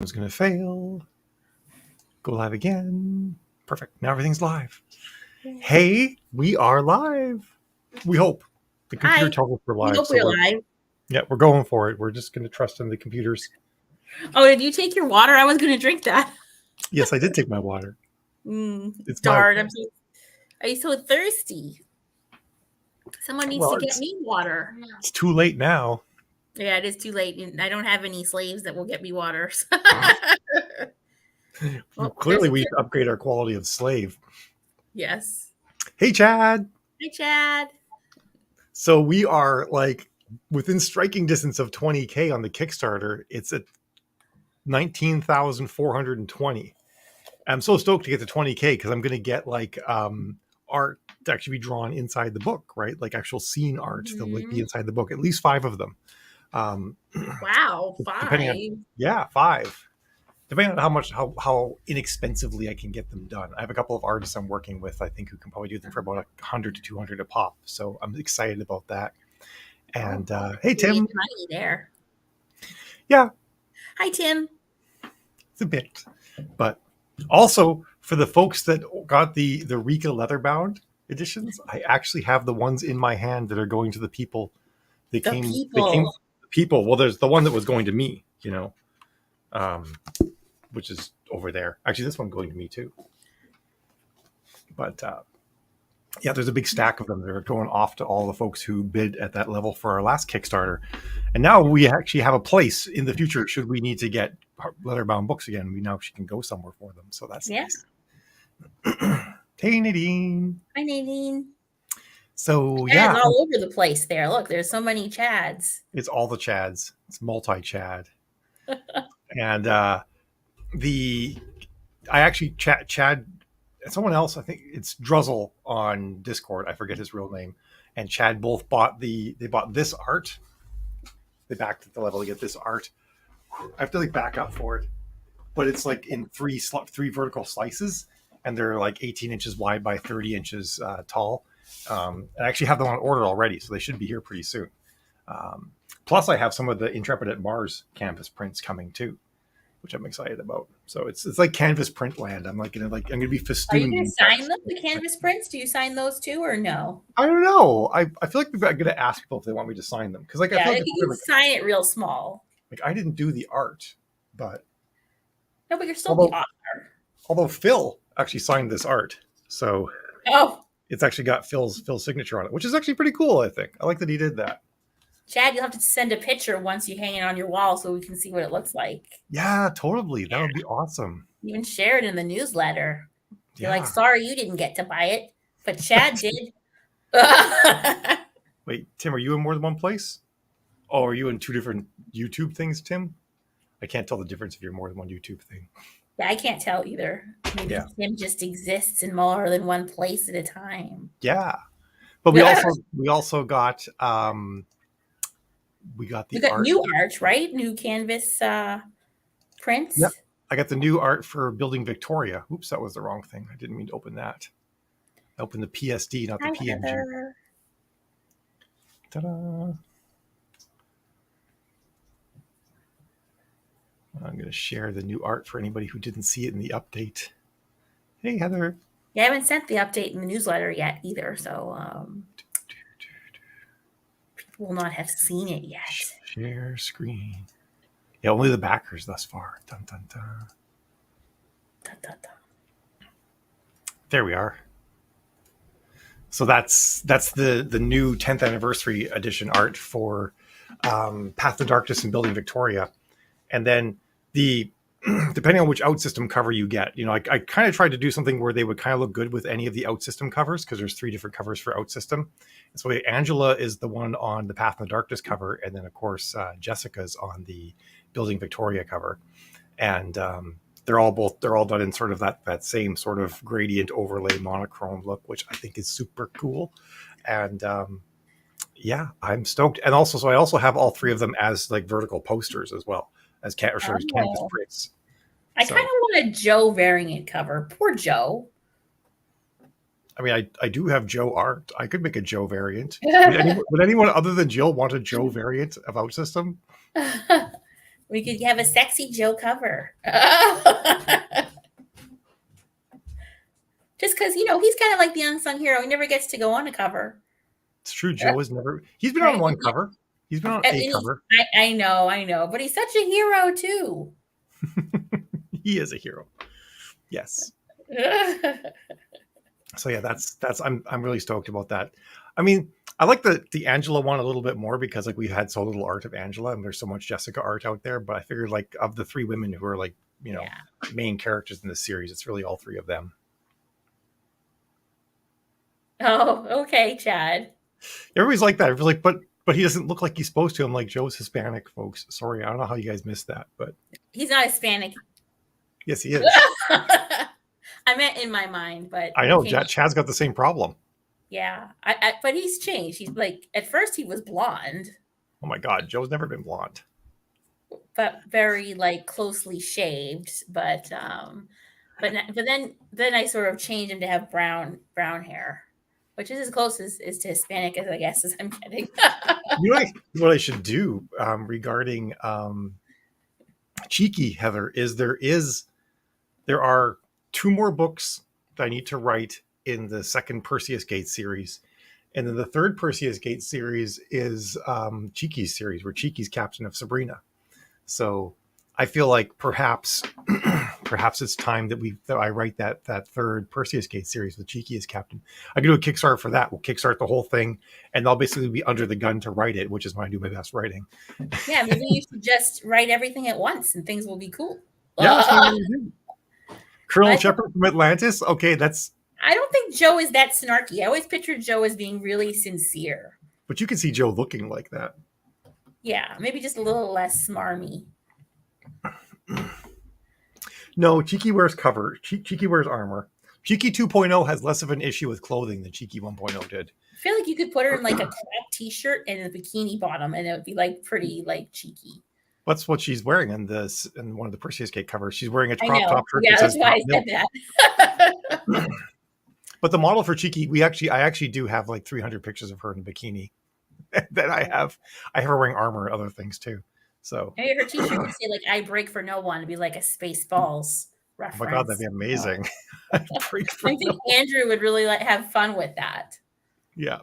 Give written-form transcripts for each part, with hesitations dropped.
was going to fail. Go live again. Perfect. Now everything's live. Hey, we are live. We hope. The computer tells us we're live. We hope we're live. Yeah, we're going for it. We're just going to trust in the computers. Oh, did you take your water? I was going to drink that. Yes, I did take my water. It's darn. I'm so thirsty. Someone needs to get me water. It's too late now. Yeah, it is too late. I don't have any slaves that will get me water. Well, clearly, we upgrade our quality of slave. Yes. Hey, Chad. Hi, Chad. So we are like within striking distance of 20K on the Kickstarter. It's at 19,420. I'm so stoked to get to 20K because I'm going to get like art to actually be drawn inside the book, right? Like actual scene art that will be inside the book, at least 5 of them. Wow, 5. 5. Depending on how inexpensively I can get them done. I have a couple of artists I'm working with, I think, who can probably do them for about 100 to 200 a pop. So I'm excited about that. And hey, Tim. Money there. Yeah. Hi, Tim. It's a bit, but also for the folks that got the Rika leatherbound editions, I actually have the ones in my hand that are going to the people. They came. People. Well, there's the one that was going to me, which is over there. Actually, this one's going to me too. But yeah, there's a big stack of them that are going off to all the folks who bid at that level for our last Kickstarter. And now we actually have a place in the future should we need to get letterbound books again. We now actually can go somewhere for them. So that's nice. Hey, Nadine. Hi, Nadine. So Chad's all over the place there. Look, there's so many Chads. It's all the Chads. It's multi-Chad. And I actually Chad, someone else, I think it's Druzzle on Discord, I forget his real name, and Chad both bought this art. They backed at the level to get this art. I have to like back up for it, but it's like in three vertical slices, and they're like 18 inches wide by 30 inches tall. I actually have them on order already, so they should be here pretty soon. Plus, I have some of the Intrepid at Mars canvas prints coming too, which I'm excited about. So it's like canvas print land. I'm gonna be festooned. Are you gonna sign them, the canvas prints? Do you sign those too, or no? I don't know. I feel like I'm gonna ask people if they want me to sign them because I feel like you can sign it real small. Like I didn't do the art, but no, but you're still the author. Although Phil actually signed this art, so it's actually got Phil's signature on it, which is actually pretty cool. I think I like that he did that. Chad, you'll have to send a picture once you hang it on your wall so we can see what it looks like. Yeah, totally. That would be awesome. Even share it in the newsletter. You're like, sorry you didn't get to buy it, but Chad did. Wait, Tim, are you in more than one place? Oh, are you in 2 different YouTube things, Tim? I can't tell the difference if you're more than one YouTube thing. Yeah, I can't tell either. Maybe Tim just exists in more than one place at a time. Yeah. But we also got art. New art, right? New canvas prints. Yep. I got the new art for Building Victoria. Oops, that was the wrong thing. I didn't mean to open that. I opened the PSD, not the PNG. Heather. Ta-da. I'm going to share the new art for anybody who didn't see it in the update. Hey, Heather. Yeah, I haven't sent the update in the newsletter yet either, so people will not have seen it yet. Share screen. Yeah, only the backers thus far. Dun, dun, dun. Dun, dun, dun. There we are. So that's the new 10th anniversary edition art for Path to Darkness and Building Victoria. And then depending on which Outsystem cover you get, I kind of tried to do something where they would kind of look good with any of the Outsystem covers because there's 3 different covers for Outsystem. And so Angela is the one on the Path in the Darkness cover, and then of course Jessica's on the Building Victoria cover, and they're all done in sort of that same sort of gradient overlay monochrome look, which I think is super cool. And yeah, I'm stoked. And also, so I also have all 3 of them as like vertical posters as well as canvas prints. I kind of want a Joe variant cover. Poor Joe. I mean, I do have Joe art. I could make a Joe variant. Would anyone other than Jill want a Joe variant of Outsystem? We could have a sexy Joe cover. Just because, he's kind of like the unsung hero. He never gets to go on a cover. It's true. Joe has never. He's been on one cover. He's been on a cover. I know. But he's such a hero, too. He is a hero. Yes. So yeah, that's I'm really stoked about that. I mean, I like the Angela one a little bit more because like we've had so little art of Angela and there's so much Jessica art out there. But I figured like of the three women who are like, main characters in this series, it's really all three of them. Oh, okay, Chad. Everybody's like that. Everybody's like, but he doesn't look like he's supposed to. I'm like, Joe's Hispanic, folks. Sorry, I don't know how you guys missed that, but he's not Hispanic. Yes, he is. I meant in my mind, but I know Chad's got the same problem. Yeah, but he's changed. He's like, at first he was blonde. Oh my God, Joe's never been blonde. But very like closely shaved. But then I sort of changed him to have brown hair, which is as close as to Hispanic as I guess as I'm getting. What I should do regarding Cheeky, Heather, is there are 2 more books that I need to write in the second Perseus Gate series. And then the third Perseus Gate series is Cheeky's series, where Cheeky's captain of Sabrina. So I feel like perhaps it's time that I write that third Perseus Gate series with Cheeky as captain. I can do a Kickstarter for that. We'll kickstart the whole thing, and I'll basically be under the gun to write it, which is when I do my best writing. Yeah, maybe you should just write everything at once, and things will be cool. Yeah, that's what I'm gonna do. Colonel Shepard from Atlantis. Okay, I don't think Joe is that snarky. I always pictured Joe as being really sincere. But you can see Joe looking like that. Yeah, maybe just a little less smarmy. No, Cheeky wears cover. Cheeky wears armor. Cheeky 2.0 has less of an issue with clothing than Cheeky 1.0 did. I feel like you could put her in like a crop t-shirt and a bikini bottom, and it would be like pretty like cheeky. That's what she's wearing in one of the Perseus Gate covers. She's wearing a crop top shirt. Yeah, that's why I said that. But the model for Cheeky, I actually do have like 300 pictures of her in a bikini that I have. I have her wearing armor and other things too. So maybe her t-shirt would say like "I break for no one." It'd be like a Spaceballs reference. Oh my God, that'd be amazing. I think Andrew would really have fun with that. Yeah.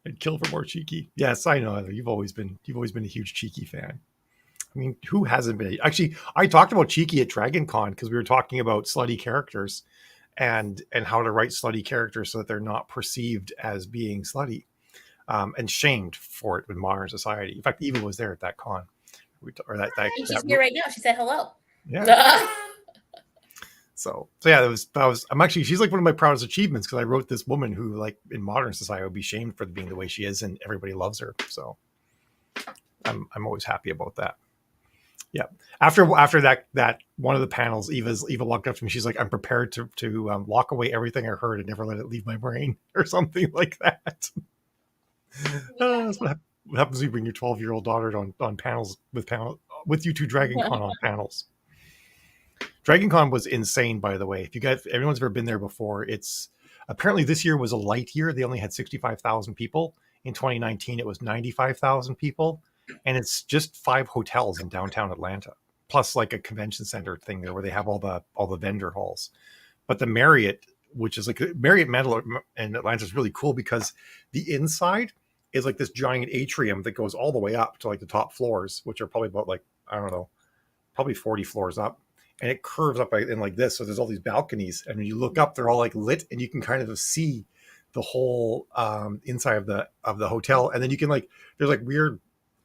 I'd kill for more Cheeky. Yes, I know. You've always been a huge Cheeky fan. I mean, who hasn't been? Actually, I talked about Cheeky at Dragon Con because we were talking about slutty characters and how to write slutty characters so that they're not perceived as being slutty and shamed for it in modern society. In fact, Eva was there at that con. She's here right now. She said hello. Yeah. So yeah, she's like one of my proudest achievements because I wrote this woman who like in modern society would be shamed for being the way she is and everybody loves her. So I'm always happy about that. Yeah. After that one of the panels, Eva walked up to me. She's like, I'm prepared to lock away everything I heard and never let it leave my brain or something like that. That's what happens when you bring your 12-year-old daughter on panels with you to Dragon Con on panels. Dragon Con was insane, by the way. If everyone's ever been there before, it's apparently this year was a light year. They only had 65,000 people. In 2019, it was 95,000 people. And it's just 5 hotels in downtown Atlanta, plus like a convention center thing there where they have all the vendor halls. But the Marriott, which is like Marriott Mandalore in Atlanta, is really cool because the inside is like this giant atrium that goes all the way up to like the top floors, which are probably about like, I don't know, probably 40 floors up. And it curves up in like this. So there's all these balconies. And when you look up, they're all like lit and you can kind of see the whole inside of the hotel. And then you can there's like weird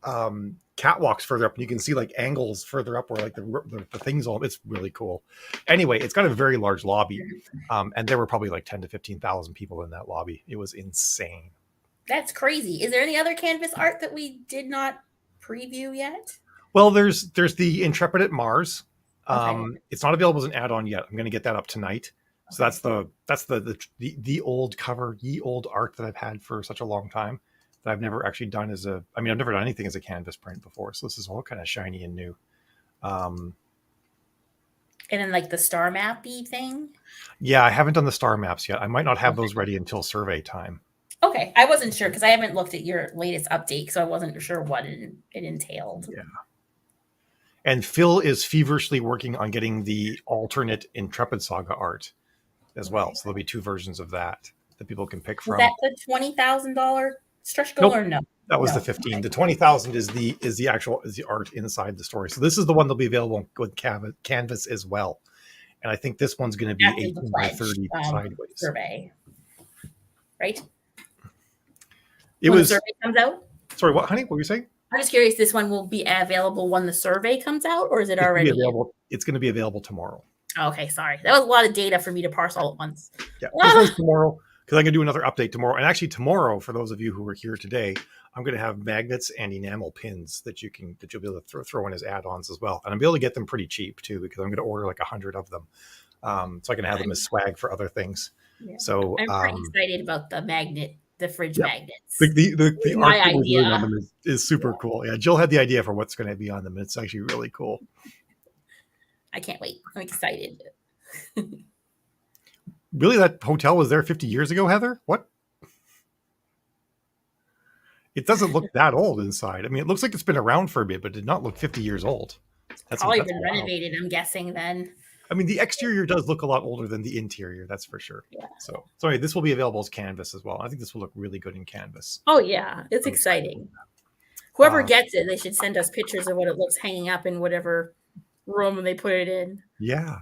catwalks further up and you can see like angles further up where like the things it's really cool. Anyway, it's got a very large lobby. And there were probably like 10 to 15,000 people in that lobby. It was insane. That's crazy. Is there any other canvas art that we did not preview yet? Well, there's the Intrepid at Mars. Okay. It's not available as an add-on yet. I'm going to get that up tonight. So that's the old cover, ye old art that I've had for such a long time that I've never actually done I've never done anything as a canvas print before. So this is all kind of shiny and new. And then like the star mappy thing. Yeah, I haven't done the star maps yet. I might not have those ready until survey time. Okay. I wasn't sure because I haven't looked at your latest update. So I wasn't sure what it entailed. Yeah. And Phil is feverishly working on getting the alternate Intrepid Saga art as well. So there'll be 2 versions of that people can pick Was from. that the $20,000 stretch goal Nope. or no? That was No. the 15. The 20,000 is the art inside the story. So this is the one that'll be available with canvas as well. And I think this one's going to be After the 18 by pledge 30 sideways. survey, right? It when was. the survey comes out. Sorry, what, honey? What were you saying? I'm just curious. This one will be available when the survey comes out, or is it already available? It's going to be available tomorrow. Okay, sorry. That was a lot of data for me to parse all at once. Yeah, this one's tomorrow because I'm going to do another update tomorrow. And actually, tomorrow, for those of you who are here today, I'm going to have magnets and enamel pins that you'll be able to throw in as add-ons as well. And I'm able to get them pretty cheap too because I'm going to order like 100 of them, so I can have them as swag for other things. Yeah. So I'm pretty excited about the fridge magnets. The art that we're doing on them is super cool. Yeah, Jill had the idea for what's going to be on them. And it's actually really cool. I can't wait. I'm excited. Really, that hotel was there 50 years ago, Heather? What? It doesn't look that old inside. I mean, it looks like it's been around for a bit, but it did not look 50 years old. That's probably been renovated, I'm guessing then. I mean, the exterior does look a lot older than the interior, that's for sure. Yeah. So anyway, this will be available as canvas as well. I think this will look really good in canvas. Oh, yeah. It's exciting. Whoever gets it, they should send us pictures of what it looks hanging up in whatever room they put it in. Yeah.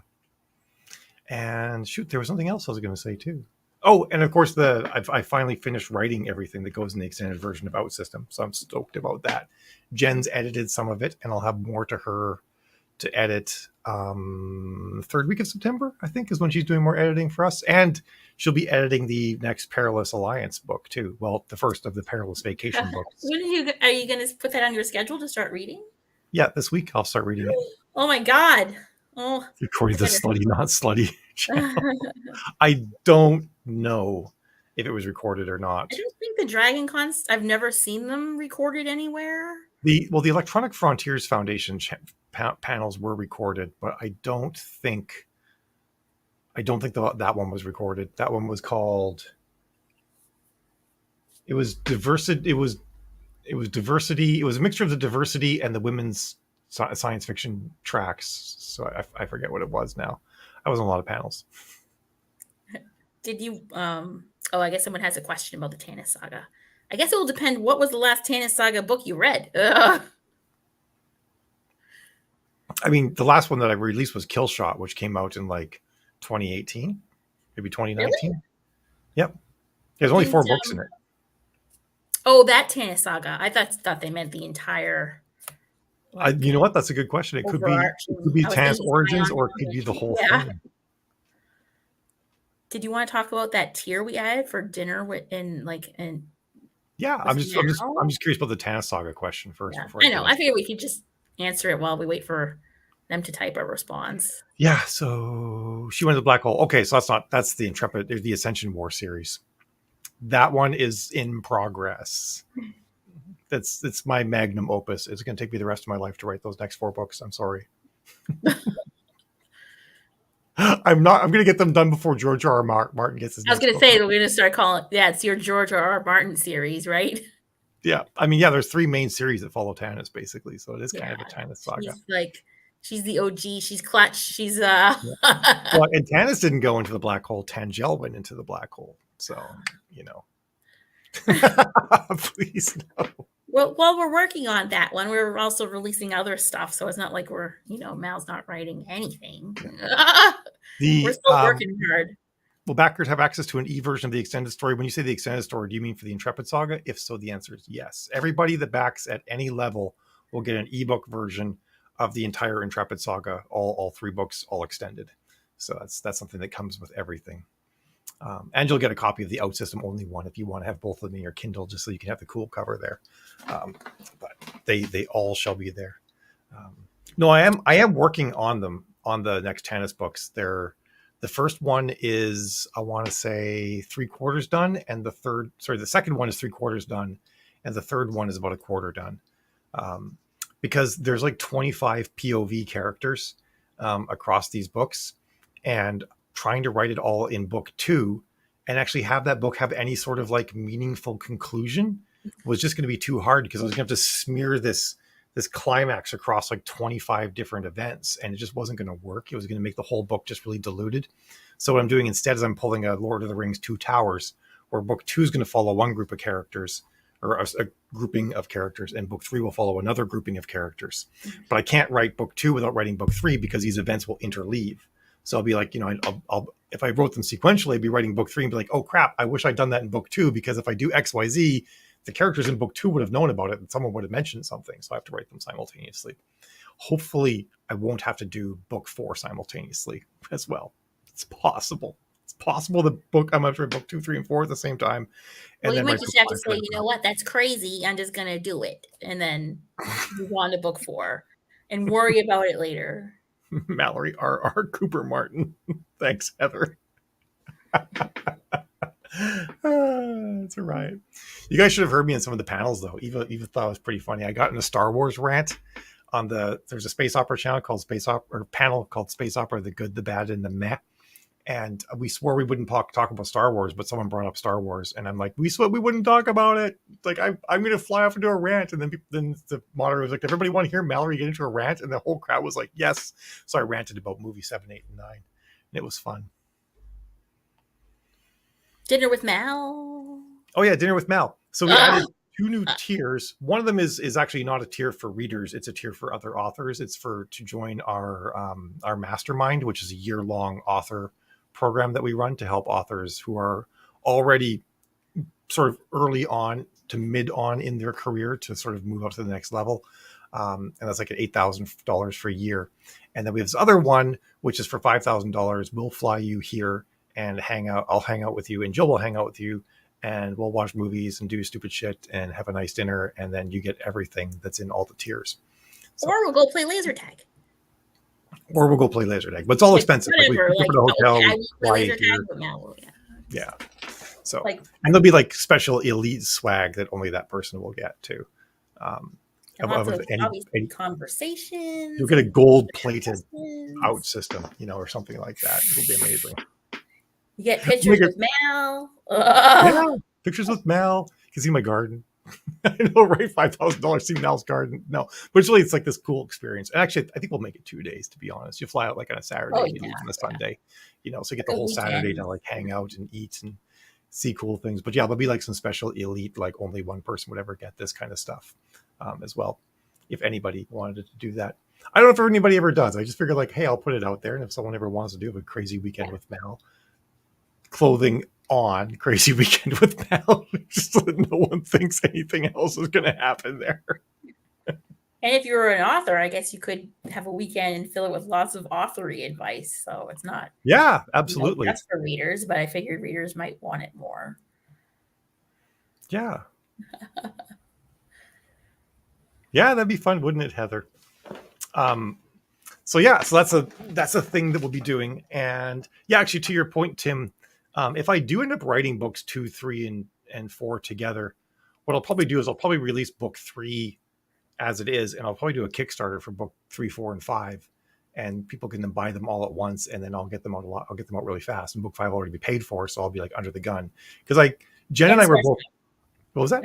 And shoot, there was something else I was going to say too. Oh, and of course, I finally finished writing everything that goes in the extended version of Outsystem, so I'm stoked about that. Jen's edited some of it, and I'll have more to her to edit. 3rd week of September, I think, is when she's doing more editing for us, and she'll be editing the next Perilous Alliance book too. Well, the first of the Perilous Vacation books. When are you going to put that on your schedule to start reading? Yeah, this week I'll start reading it. Oh my god! Oh, according to the Slutty Not Slutty channel. I don't know if it was recorded or not. I don't think the Dragon Cons, I've never seen them recorded anywhere. The Electronic Frontiers Foundation panels were recorded, but I don't think that one was recorded. That one was called. It was diversity. It was diversity. It was a mixture of the diversity and the women's science fiction tracks. So I forget what it was now. I was on a lot of panels. Did you? I guess someone has a question about the Tannis Saga. I guess it will depend. What was the last Tannis Saga book you read? Ugh. I mean, the last one that I released was Kill Shot, which came out in like 2018, maybe 2019. Really? Yep. There's only 4 books in it. Oh, that Tannis Saga. I thought they meant the entire. You know what? That's a good question. It could be Tannis Origins, or it could be the whole thing. Did you want to talk about that tier we added for dinner Yeah, I'm just curious about the Tannis Saga question first. Yeah, I know. I figured we could just answer it while we wait for them to type a response. Yeah. So she went to the black hole. Okay, so that's the Intrepid. There's the Ascension War series. That one is in progress. It's my magnum opus. It's going to take me the rest of my life to write those next 4 books. I'm sorry. I'm going to get them done before George R. R. Martin gets his. I was going to say we're going to start calling. Yeah, it's your George R. R. Martin series, right? Yeah, I mean, yeah. There's 3 main series that follow Tannis, basically, so it is kind of a Tannis saga. She's the OG. She's clutch. She's Well, and Tannis didn't go into the black hole. Tangel went into the black hole. So please no. Well, while we're working on that one, we're also releasing other stuff. So it's not like we're, Mal's not writing anything. We're still working hard. Will backers have access to an e-version of the extended story? When you say the extended story, do you mean for the Intrepid Saga? If so, the answer is yes. Everybody that backs at any level will get an ebook version of the entire Intrepid Saga, all 3 books, all extended. So that's something that comes with everything. And you'll get a copy of the Outsystem only one if you want to have both of them in your Kindle, just so you can have the cool cover there. But they all shall be there. No, I am working on them, on the next Tannis books. The first one is, I want to say 3/4 done, and the second one is 3/4 done, and the third one is about 1/4 done. Because there's like 25 POV characters across these books, and trying to write it all in book 2 and actually have that book have any sort of like meaningful conclusion was just going to be too hard, because I was going to have to smear this climax across like 25 different events, and it just wasn't going to work. It was going to make the whole book just really diluted. So what I'm doing instead is I'm pulling a Lord of the Rings Two Towers, where book 2 is going to follow one group of characters, or a grouping of characters, and book 3 will follow another grouping of characters. But I can't write book 2 without writing book 3 because these events will interleave. So I'll be like, I'll if I wrote them sequentially, I'd be writing book 3 and be like, oh crap, I wish I'd done that in book 2, because if I do XYZ, the characters in book 2 would have known about it and someone would have mentioned something. So I have to write them simultaneously. Hopefully I won't have to do book 4 simultaneously as well. It's possible. It's possible that I'm going to write book 2, 3, and 4 at the same time. Well, you might just have to say, you know what, that's crazy. I'm just going to do it. And then move on to book 4 and worry about it later. Mallory R.R. Cooper Martin. Thanks, Heather. That's all right. You guys should have heard me in some of the panels, though. Eva thought it was pretty funny. I got in a Star Wars rant on there's a space opera channel called panel called Space Opera, the Good, the Bad, and the Meh. And we swore we wouldn't talk about Star Wars, but someone brought up Star Wars, and I'm like, we swore we wouldn't talk about it. Like, I'm going to fly off into a rant, and then the moderator was like, everybody want to hear Mallory get into a rant? And the whole crowd was like, yes. So I ranted about movie 7, 8, and 9, and it was fun. Dinner with Mal. Oh yeah, Dinner with Mal. So we added 2 new tiers. One of them is actually not a tier for readers; it's a tier for other authors. It's to join our mastermind, which is a year-long author program that we run to help authors who are already sort of early on to mid on in their career to sort of move up to the next level. And that's like at $8,000 for a year. And then we have this other one, which is for $5,000. We'll fly you here and hang out. I'll hang out with you, and Jill will hang out with you, and we'll watch movies and do stupid shit and have a nice dinner. And then you get everything that's in all the tiers. So, or we'll go play laser tag. Or we'll go play laser tag, but it's all expensive. Whatever, like, the hotel, I will play laser tag, but now, yeah. So, and there'll be like special elite swag that only that person will get too. Any conversations. You'll get a gold-plated Outsystem, or something like that. It'll be amazing. You get pictures with Mal. Yeah, pictures with Mal. You can see my garden. I know, right? $5,000 see Mal's garden. No, but it's like this cool experience. And actually, I think we'll make it 2 days, to be honest. You fly out like on a Saturday and you leave on a Sunday, so you get the whole Saturday to like hang out and eat and see cool things. But yeah, there'll be like some special elite, like only one person would ever get this kind of stuff as well. If anybody wanted to do that. I don't know if anybody ever does. I just figured like, hey, I'll put it out there. And if someone ever wants to do a crazy weekend with Mal, clothing on crazy weekend with Mal, just so that no one thinks anything else is going to happen there. And if you were an author, I guess you could have a weekend and fill it with lots of authory advice. So it's not. Yeah, absolutely. That's for readers, but I figured readers might want it more. Yeah. Yeah, that'd be fun, wouldn't it, Heather? So that's a thing that we'll be doing. And yeah, actually, to your point, Tim, if I do end up writing books 2, 3, and 4 together, what I'll probably do is I'll probably release book 3 as it is, and I'll probably do a Kickstarter for book 3, 4, and 5, and people can then buy them all at once, and then I'll get them out I'll get them out really fast. And book 5 will already be paid for, so I'll be like under the gun. Because Jen and I were both. What was that?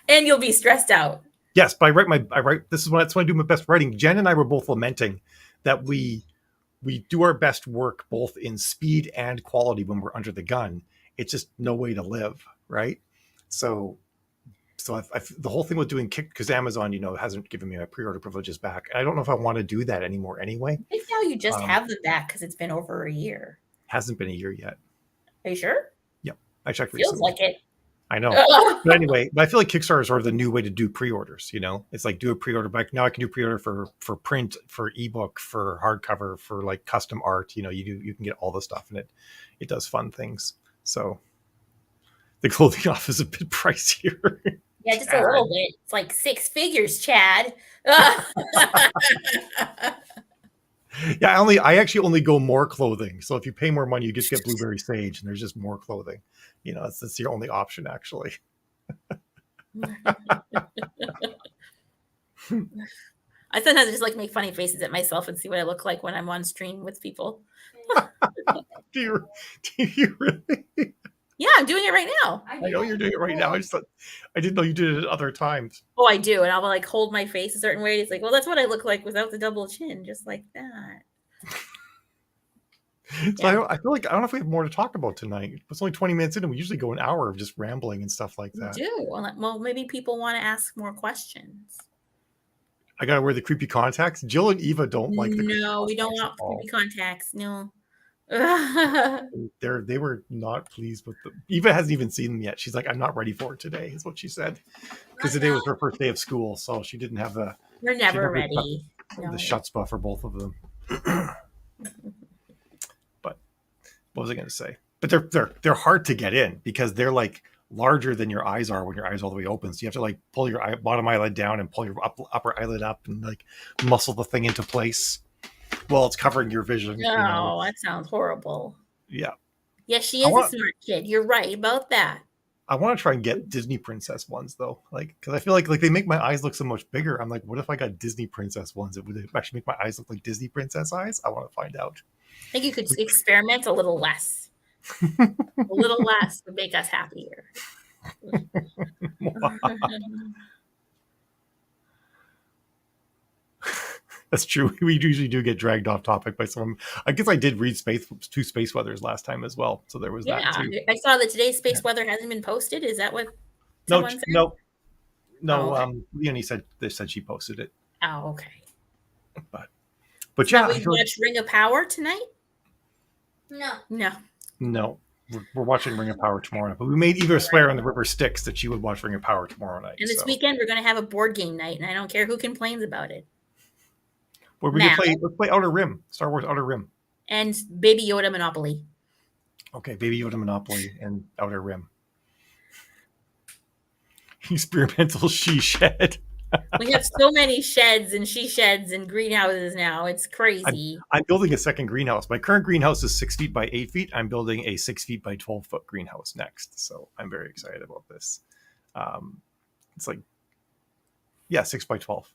And you'll be stressed out. Yes, but I write. That's when I do my best writing. Jen and I were both lamenting that we do our best work both in speed and quality when we're under the gun. It's just no way to live, right? So the whole thing with doing because Amazon, hasn't given me my pre-order privileges back. I don't know if I want to do that anymore anyway. I think now you just have them back because it's been over a year. Hasn't been a year yet. Are you sure? Yep, I checked recently. Feels like it. I know. But anyway, I feel like Kickstarter is sort of the new way to do pre-orders, It's like do a pre-order, but now I can do pre-order for print, for ebook, for hardcover, for like custom art. You can get all the stuff, and it does fun things. So the clothing off is a bit pricier. Yeah, just a little bit. It's like 6 figures, Chad. Yeah, I actually only go more clothing. So if you pay more money, you just get Blueberry Sage, and there's just more clothing. That's your only option, actually. I sometimes just like make funny faces at myself and see what I look like when I'm on stream with people. Do you really? Yeah, I'm doing it right now. I know you're doing it right now. I didn't know you did it at other times. Oh, I do, and I'll like hold my face a certain way. It's like, well, that's what I look like without the double chin, just like that. So Yeah, I feel like I don't know if we have more to talk about tonight. It's only 20 minutes in, and we usually go an hour of just rambling and stuff like we that. do. Well, maybe people want to ask more questions. I gotta wear the creepy contacts. Jill and Eva don't like the creepy No, we don't contacts at want all. creepy contacts. No. They were not pleased with them. Eva hasn't even seen them yet. She's like, I'm not ready for it today, is what she said. Because today was her first day of school, so she didn't have the We're never ready. the chutzpah for both of them. But what was I going to say? But they're hard to get in because they're like larger than your eyes are when your eyes are all the way open. So you have to like pull your bottom eyelid down and pull your upper eyelid up and like muscle the thing into place while it's covering your vision. No, that sounds horrible. Yeah. Yeah, she is a smart kid. You're right about that. I want to try and get Disney princess ones though, like because I feel like they make my eyes look so much bigger. I'm like, what if I got Disney princess ones? Would it actually make my eyes look like Disney princess eyes? I want to find out. I think you could experiment a little less. A little less would make us happier. That's true. We usually do get dragged off topic by some. I guess I did read two space weathers last time as well, so there was that too. I saw that today's space weather hasn't been posted. Is that what someone said? No. Oh, okay. Leonie said she posted it. Oh, okay. But so yeah, we watch Ring of Power tonight. No. We're watching Ring of Power tomorrow night, but we made Eva swear on the River Styx that she would watch Ring of Power tomorrow night. And this weekend we're going to have a board game night, and I don't care who complains about it. Well, let's play Outer Rim, Star Wars Outer Rim. And Baby Yoda Monopoly. Okay, Baby Yoda Monopoly and Outer Rim. Experimental she shed. We have so many sheds and she sheds and greenhouses now. It's crazy. I'm building a second greenhouse. My current greenhouse is 6 feet by 8 feet. I'm building a 6 feet by 12 foot greenhouse next. So I'm very excited about this. It's like, 6 by 12.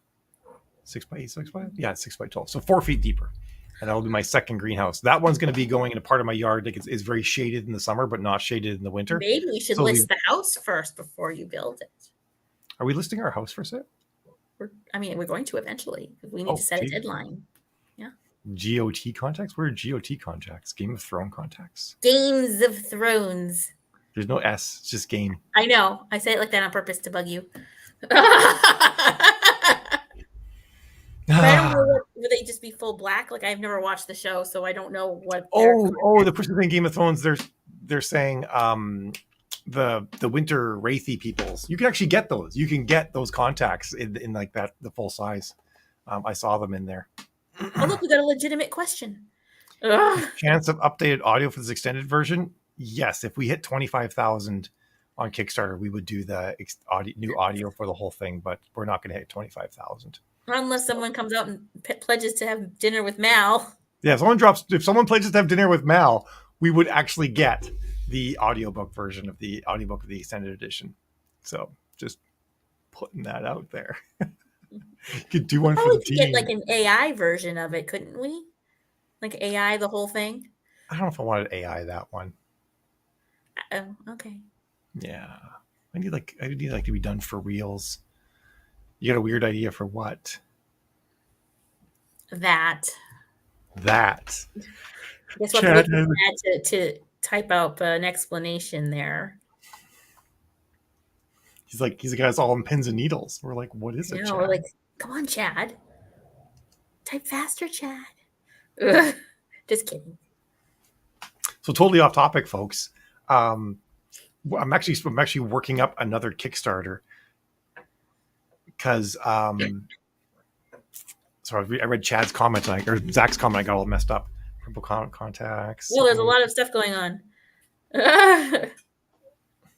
6 by 8, 6 by 8? Yeah, 6 by 12. So 4 feet deeper. And that'll be my second greenhouse. That one's going to be going in a part of my yard that is very shaded in the summer, but not shaded in the winter. Maybe we should list the house first before you build it. Are we listing our house for sale? We're going to eventually. We need to set a deadline. Yeah. GOT contacts? Where are GOT contacts? Game of Thrones contacts? Games of Thrones. There's no S. It's just game. I know. I say it like that on purpose to bug you. I don't know would they just be full black? Like I've never watched the show, so I don't know what. The person saying Game of Thrones, they're saying the winter wraithy peoples. You can actually get those. You can get those contacts in like that the full size. I saw them in there. Oh look, we got a legitimate question. Chance of updated audio for this extended version? Yes, if we hit 25,000 on Kickstarter, we would do the new audio for the whole thing. But we're not going to hit 25,000. Unless someone comes out and pledges to have dinner with Mal. Yeah, if someone pledges to have dinner with Mal, we would actually get the audiobook version of the audiobook of the extended edition. So just putting that out there. You could do one for the team. Get like an AI version of it, couldn't we? Like AI, the whole thing. I don't know if I wanted AI that one. Oh, okay. Yeah, I need to be done for reals. You got a weird idea for what? That. Guess what? Had to type out an explanation there. He's like it's all on pins and needles. We're like, what is it? No, we're like, come on, Chad. Type faster, Chad. Ugh. Just kidding. So totally off topic, folks. I'm actually working up another Kickstarter because sorry, I read Chad's comment or Zach's comment. I got all messed up. Purple contacts. Well, there's a lot of stuff going on.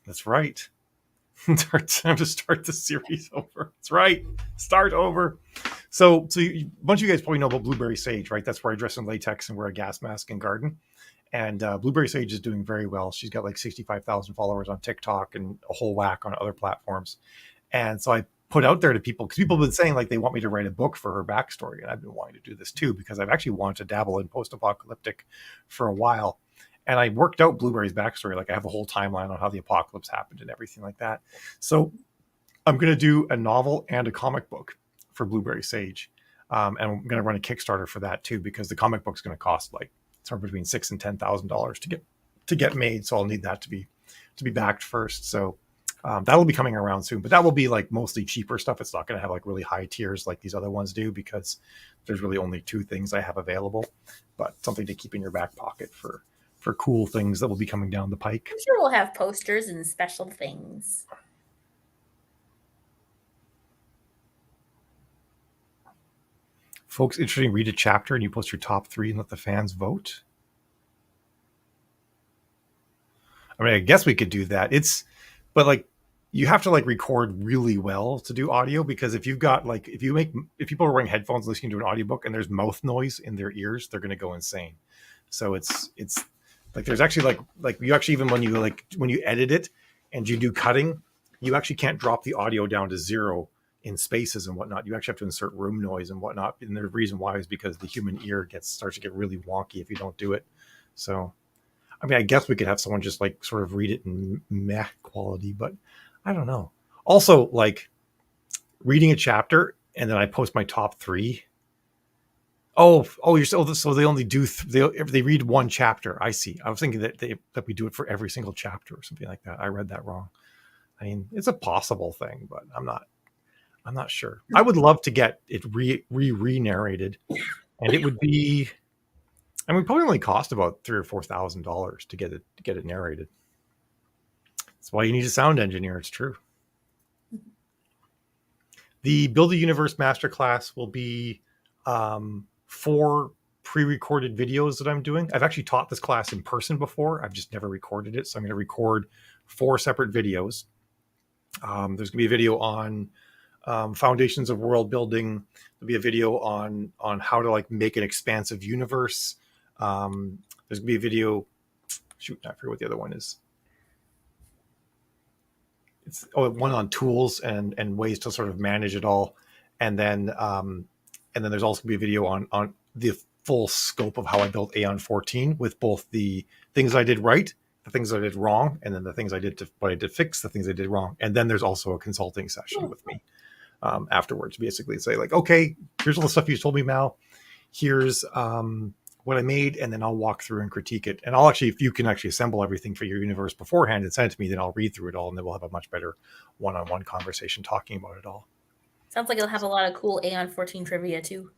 That's right. Time to start the series over. That's right. Start over. So a bunch of you guys probably know about Blueberry Sage, right? That's where I dress in latex and wear a gas mask and garden. And Blueberry Sage is doing very well. She's got like 65,000 followers on TikTok and a whole whack on other platforms. And so I put out there to people, because people have been saying like they want me to write a book for her backstory. And I've been wanting to do this too, because I've actually wanted to dabble in post-apocalyptic for a while. And I worked out Blueberry's backstory. Like I have a whole timeline on how the apocalypse happened and everything like that. So I'm going to do a novel and a comic book for Blueberry Sage. And I'm going to run a Kickstarter for that too, because the comic book's going to cost like somewhere between $6,000 and $10,000 to get made. So I'll need that to be backed first. So that'll be coming around soon, but that will be like mostly cheaper stuff. It's not going to have like really high tiers like these other ones do, because there's really only 2 things I have available, but something to keep in your back pocket for cool things that will be coming down the pike. I'm sure we'll have posters and special things. Folks interested in read a chapter and you post your top 3 and let the fans vote. I mean, I guess we could do that. But like, you have to like record really well to do audio, because if you've got like, if people are wearing headphones listening to an audiobook and there's mouth noise in their ears, they're going to go insane. So it's like, there's actually like you actually, even when you edit it and you do cutting, you actually can't drop the audio down to 0 in spaces and whatnot. You actually have to insert room noise and whatnot. And the reason why is because the human ear starts to get really wonky if you don't do it. So, I mean, I guess we could have someone just like sort of read it in meh quality, but I don't know. Also, like reading a chapter and then I post my top 3. Oh, you're so they only do they read 1 chapter. I see. I was thinking that we do it for every single chapter or something like that. I read that wrong. I mean, it's a possible thing, but I'm not sure. I would love to get it re-narrated, and it would be, I mean, probably only cost about $3,000 or $4,000 to get it narrated. That's why you need a sound engineer. It's true. The Build a Universe Masterclass will be 4 pre-recorded videos that I'm doing. I've actually taught this class in person before. I've just never recorded it. So I'm going to record 4 separate videos. There's going to be a video on foundations of world building. There'll be a video on how to like make an expansive universe. There's going to be a video. Shoot, I forget what the other one is. It's one on tools and ways to sort of manage it all, and then there's also going to be a video on the full scope of how I built Aeon 14, with both the things I did right, the things I did wrong, and then the things I did to fix the things I did wrong. And then there's also a consulting session with me afterwards, basically say like, okay, here's all the stuff you told me, Mal. Here's what I made, and then I'll walk through and critique it. And I'll actually, if you can actually assemble everything for your universe beforehand and send it to me, then I'll read through it all, and then we'll have a much better one-on-one conversation talking about it all. Sounds like it'll have a lot of cool Aeon 14 trivia too.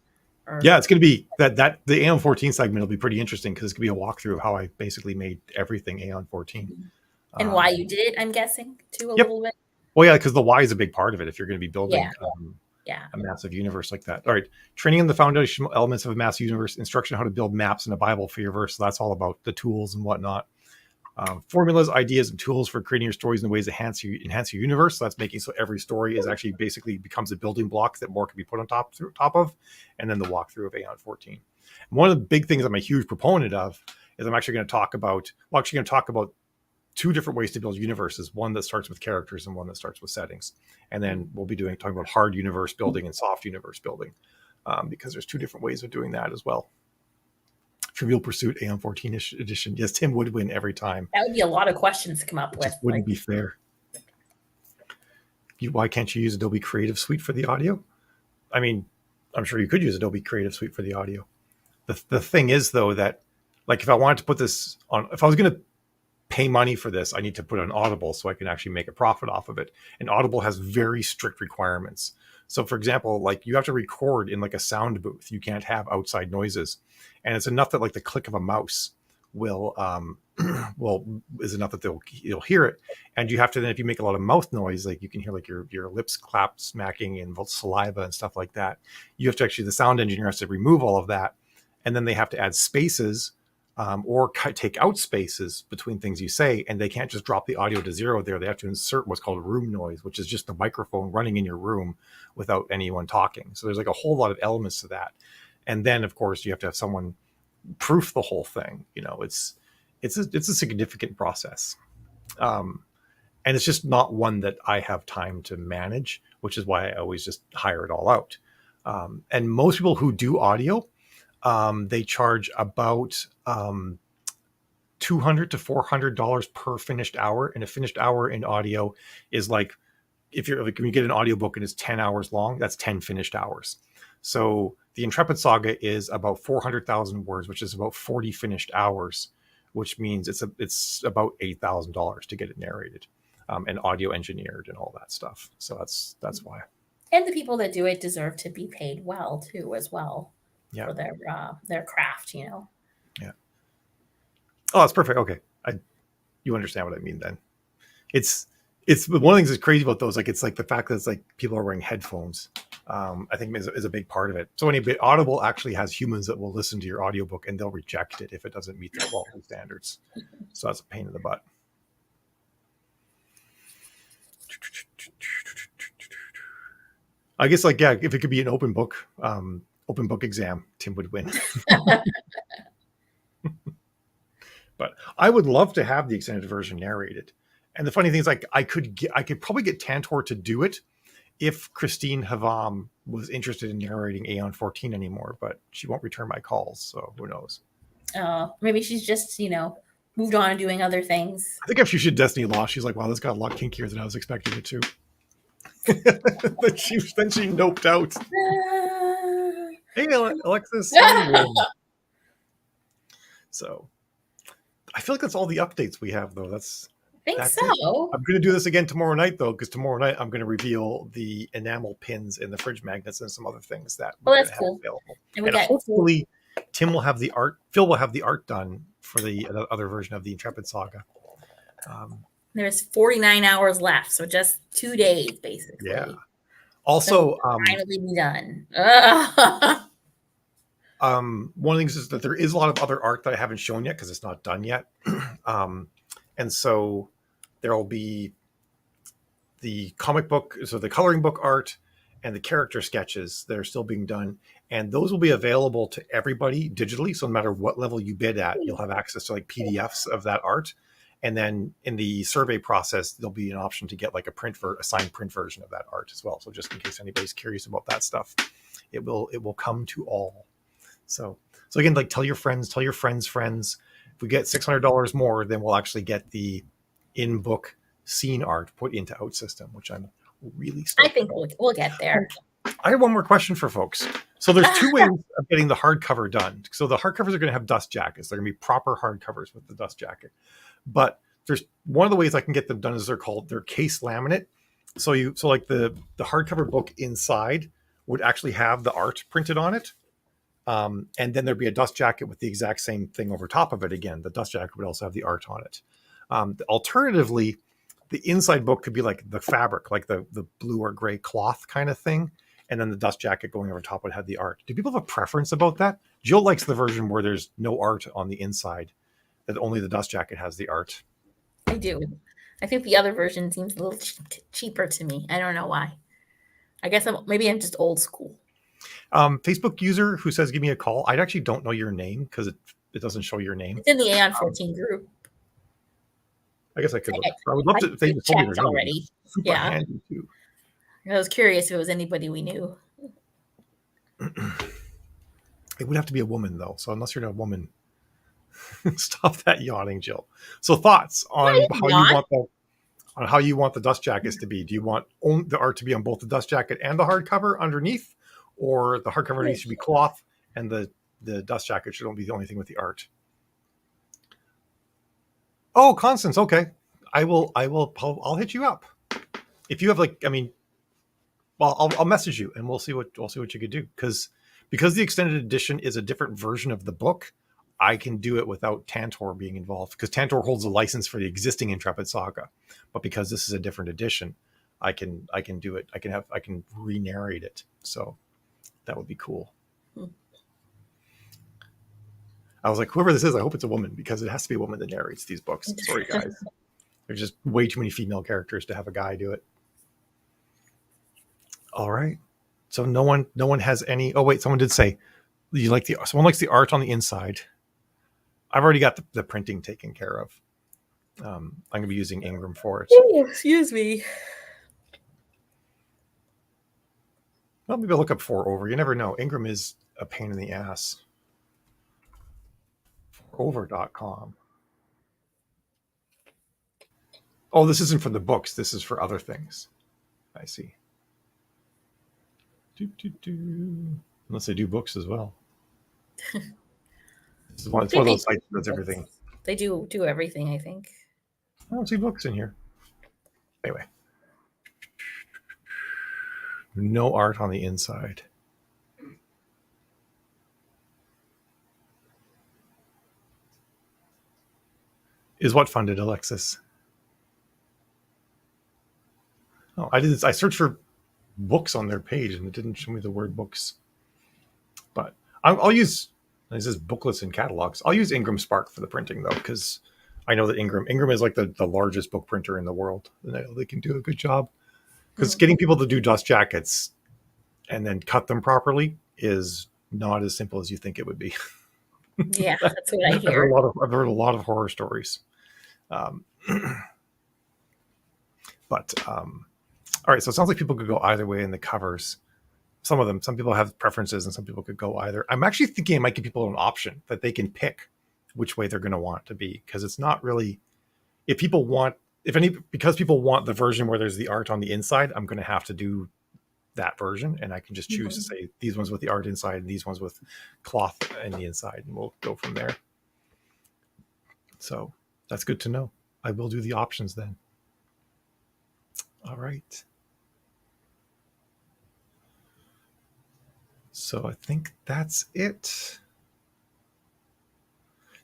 Yeah, it's going to be that the Aeon 14 segment will be pretty interesting, because it's going to be a walkthrough of how I basically made everything Aeon 14. And why you did it, I'm guessing, too, a little bit. Well, yeah, because the why is a big part of it if you're going to be building a massive universe like that. All right. Training in the foundational elements of a massive universe, instruction how to build maps and a Bible for your verse. So that's all about the tools and whatnot. Formulas, ideas, and tools for creating your stories in ways that enhance your universe. So that's making so every story is actually basically becomes a building block that more can be put on top of. And then the walkthrough of Aeon 14. And one of the big things I'm a huge proponent of is I'm actually going to talk about 2 different ways to build universes, one that starts with characters and one that starts with settings. And then we'll be talking about hard universe building and soft universe building, because there's 2 different ways of doing that as well. Trivial Pursuit Aeon 14 edition. Yes, Tim would win every time. That would be a lot of questions to come up with. It just wouldn't be fair. Why can't you use Adobe Creative Suite for the audio? I mean, I'm sure you could use Adobe Creative Suite for the audio. The thing is, though, that like if I wanted to put this on, if I was going to pay money for this, I need to put it on Audible so I can actually make a profit off of it. And Audible has very strict requirements. So for example, like you have to record in like a sound booth. You can't have outside noises. And it's enough that like the click of a mouse will is enough that you'll hear it. And you have to then, if you make a lot of mouth noise, like you can hear like your lips clap smacking and saliva and stuff like that. You have to actually, the sound engineer has to remove all of that. And then they have to add spaces or take out spaces between things you say, and they can't just drop the audio to 0 there. They have to insert what's called room noise, which is just the microphone running in your room without anyone talking. So there's like a whole lot of elements to that. And then of course you have to have someone proof the whole thing. You know, it's a significant process. And it's just not one that I have time to manage, which is why I always just hire it all out. And most people who do audio, they charge about $200 $200 to $400 per finished hour, and a finished hour in audio is like, if you're like, when you get an audiobook and it's 10 hours long, that's 10 finished hours. So the Intrepid Saga is about 400,000 words, which is about 40 finished hours, which means it's about $8,000 to get it narrated, and audio engineered and all that stuff. So that's why. And the people that do it deserve to be paid well too, as well, Yeah. for their craft. Yeah. Oh, that's perfect. Okay, you understand what I mean then. It's one of the things that's crazy about those. Like, it's like the fact that it's like people are wearing headphones. I think is a big part of it. So Audible actually has humans that will listen to your audiobook and they'll reject it if it doesn't meet the quality standards. So that's a pain in the butt. I guess, like, yeah, if it could be an open book exam, Tim would win. But I would love to have the extended version narrated. And the funny thing is, like, I could probably get Tantor to do it if Christine Havam was interested in narrating Aeon 14 anymore, but she won't return my calls, so who knows? Maybe she's just, moved on and doing other things. I think if she should Destiny Lost, she's like, wow, this got a lot kinkier than I was expecting it to. then she noped out. Hey, Alexis. So I feel like that's all the updates we have, though. That's so. It. I'm going to do this again tomorrow night, though, because tomorrow night I'm going to reveal the enamel pins and the fridge magnets and some other things that we're going to have available. And hopefully Tim will have the art. Phil will have the art done for the other version of the Intrepid Saga. There's 49 hours left, so just 2 days, basically. Yeah. Also, finally be done. One of the things is that there is a lot of other art that I haven't shown yet because it's not done yet. And so there will be the comic book, so the coloring book art and the character sketches that are still being done. And those will be available to everybody digitally. So no matter what level you bid at, you'll have access to like PDFs of that art. And then in the survey process, there'll be an option to get like a signed print version of that art as well. So just in case anybody's curious about that stuff, it will come to all. So again, like, tell your friends. If we get $600 more, then we'll actually get the in-book scene art put into Outsystem, which I'm really stoked I think we'll get there. I have one more question for folks. So there's two ways of getting the hardcover done. So the hardcovers are going to have dust jackets. They're going to be proper hardcovers with the dust jacket. But there's one of the ways I can get them done is they're case laminate. So like the hardcover book inside would actually have the art printed on it. And then there'd be a dust jacket with the exact same thing over top of it. Again, the dust jacket would also have the art on it. Alternatively, the inside book could be like the fabric, like the blue or gray cloth kind of thing. And then the dust jacket going over top would have the art. Do people have a preference about that? Jill likes the version where there's no art on the inside, that only the dust jacket has the art. I do. I think the other version seems a little cheaper to me. I don't know why. I guess maybe I'm just old school. Facebook user who says, give me a call. I actually don't know your name because it doesn't show your name. It's in the Aeon 14 group. I guess I could look. I would love to. They told me their name. Already. Super handy too. I was curious if it was anybody we knew. It would have to be a woman, though. So unless you're a woman, stop that yawning, Jill. So thoughts on how you want the dust jackets to be? Do you want the art to be on both the dust jacket and the hardcover underneath, or the hardcover needs to be cloth and the dust jacket should only be the only thing with the art? Oh, Constance. Okay, I'll hit you up if you have I'll message you and we'll see what you could do, because the extended edition is a different version of the book. I can do it without Tantor being involved, because Tantor holds a license for the existing Intrepid Saga, but because this is a different edition, I can do it. I can re-narrate it. So that would be cool. I was like, whoever this is, I hope it's a woman, because it has to be a woman that narrates these books. Sorry, guys. There's just way too many female characters to have a guy do it. All right. So no one has any. Oh wait, someone did say someone likes the art on the inside. I've already got the printing taken care of. I'm gonna be using Ingram for it. Oh, excuse me. Well, maybe I'll look up 4over. You never know. Ingram is a pain in the ass. 4over.com. Oh, this isn't for the books. This is for other things. I see. Unless they do books as well. It's one of those sites that does everything. They do everything, I think. I don't see books in here. Anyway. No art on the inside. Is what funded, Alexis? Oh, I did. I searched for books on their page and it didn't show me the word books. But I'll use, this is booklets and catalogs. I'll use Ingram Spark for the printing though, because I know that Ingram is like the largest book printer in the world, and they can do a good job. Because getting people to do dust jackets and then cut them properly is not as simple as you think it would be. Yeah, that's what I hear. I've heard a lot of horror stories. All right, so it sounds like people could go either way in the covers. Some people have preferences and some people could go either. I'm actually thinking it might give people an option that they can pick which way they're going to want it to be, because it's not really, because people want the version where there's the art on the inside, I'm going to have to do that version, and I can just choose to say these ones with the art inside and these ones with cloth in the inside, and we'll go from there. So that's good to know. I will do the options then. All right. So I think that's it.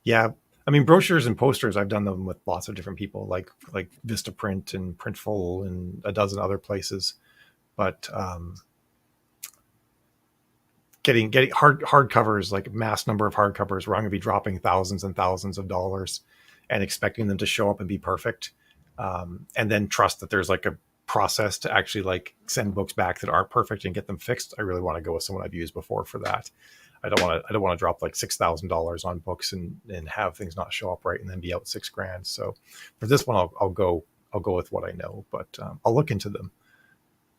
Yeah, I mean, brochures and posters, I've done them with lots of different people, like Vistaprint and Printful and a dozen other places. But getting hardcovers, like mass number of hardcovers, where I'm going to be dropping thousands and thousands of dollars and expecting them to show up and be perfect, and then trust that there's like a process to actually like send books back that aren't perfect and get them fixed. I really want to go with someone I've used before for that. I don't want to drop like $6,000 on books and have things not show up right and then be out $6,000. So for this one, I'll go with what I know, but I'll look into them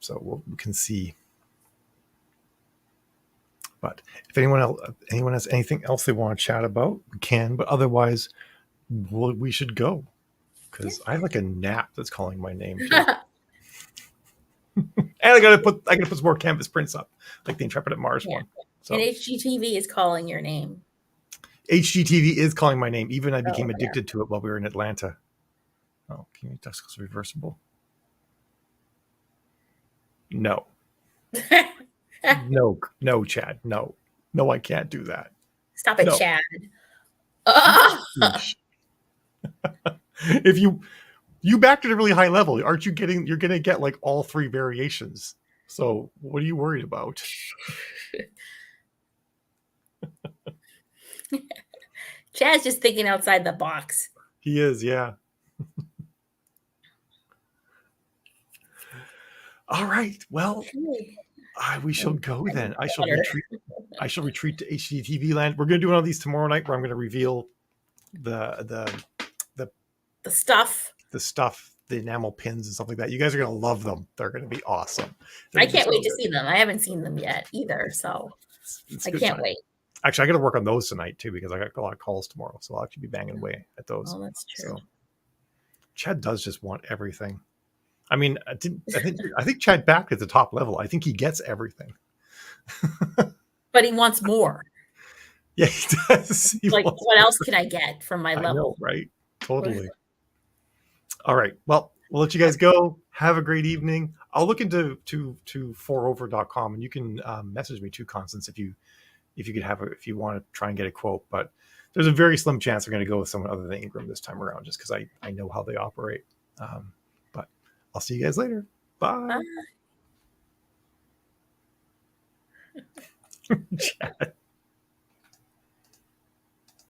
so we can see. But if anyone has anything else they want to chat about, we can. But otherwise, we should go, because I have like a gnat that's calling my name too. And I gotta put some more canvas prints up, like the Intrepid at Mars one. So. And HGTV is calling your name. HGTV is calling my name. Even I became addicted to it while we were in Atlanta. Oh, can you make Duscles reversible? No. No, Chad. No, I can't do that. Stop it, Chad. If you backed at a really high level, aren't you getting? You're going to get like all three variations. So what are you worried about? Chad's just thinking outside the box. He is, yeah. All right. Well, we shall go then. I shall retreat to HGTV land. We're going to do one of these tomorrow night, where I'm going to reveal the stuff, the enamel pins and stuff like that. You guys are going to love them. They're going to be awesome. I can't wait to see them. I haven't seen them yet either, so I can't wait. Actually, I got to work on those tonight too, because I got a lot of calls tomorrow, so I'll actually be banging away at those. Oh, that's true. So, Chad does just want everything. I mean, I think Chad backed at the top level. I think he gets everything. But he wants more. Yeah, he does. What else can I get from my level? Know, right? Totally. All right. Well, we'll let you guys go. Have a great evening. I'll look into 4over.com, and you can message me too, Constance, if you want to try and get a quote. But there's a very slim chance we're going to go with someone other than Ingram this time around, just because I know how they operate. But I'll see you guys later. Bye. Bye. Chat.